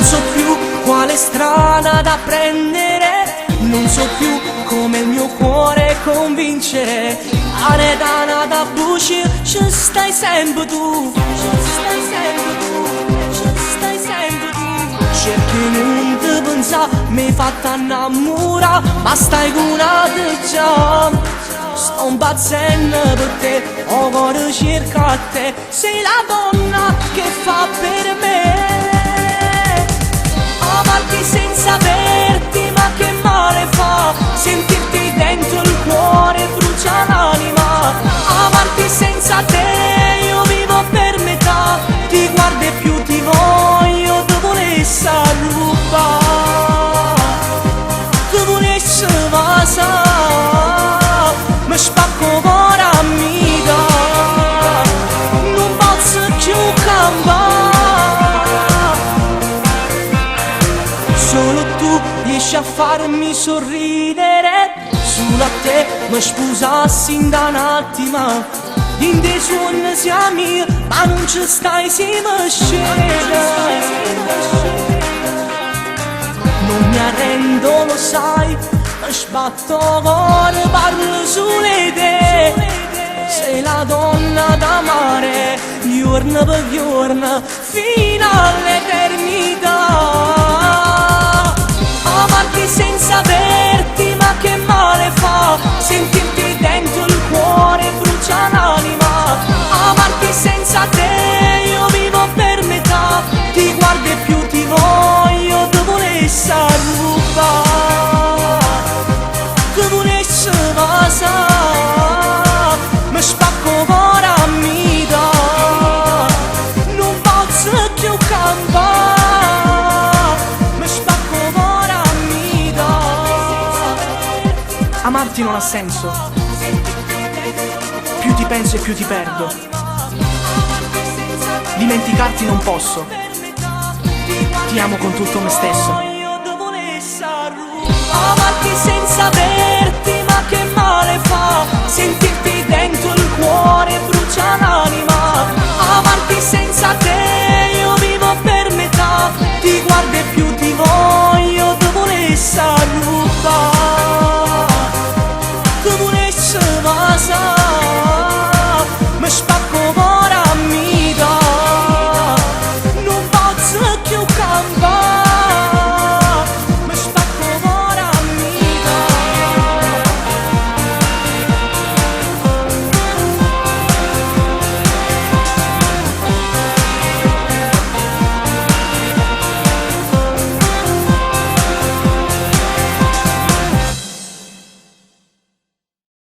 so più quale strada da prendere, non so più come il mio cuore convincere. Aredana da buci, ci stai sempre tu, ci stai sempre tu, ci stai sempre tu. Cerchi non ti pensare, mi hai fatta innamorare, ma stai con un'altra già. Sto impazzendo per te, ho cuore cerca a te, sei la donna che fa per me. Amarti senza averti, ma che male fa, sentirti dentro il cuore brucia l'anima. Amarti senza te, io vivo per metà, ti guardo e più ti voglio, ti volessi rubare, ti volessi vasare. Mi spacco cuore amica, non posso più campare. Solo tu riesci a farmi sorridere, solo a te mi sposassi in da un attimo. In dei suoni siamo, ma non ci stai, si mi scende. Non mi arrendo, lo sai, mi sbatto cuore, parlo solo di te. Sei la donna d'amare, giorno per giorno, fino all'eternità. Amarti senza averti, ma che male fa, sentirti dentro il cuore brucia l'anima. Amarti senza te, io vivo per metà, ti guardo e più ti voglio, ti volessi rubare, ti volessi vasare. Mi spacco cuore amica, non posso più campare. Mi spacco cuore amica. Amarti non ha senso, più ti penso e più ti perdo. Dimenticarti non posso, ti amo con tutto me stesso. Amarti senza averti, ma che male fa, sentirti dentro il cuore brucia l'anima. Amarti senza te,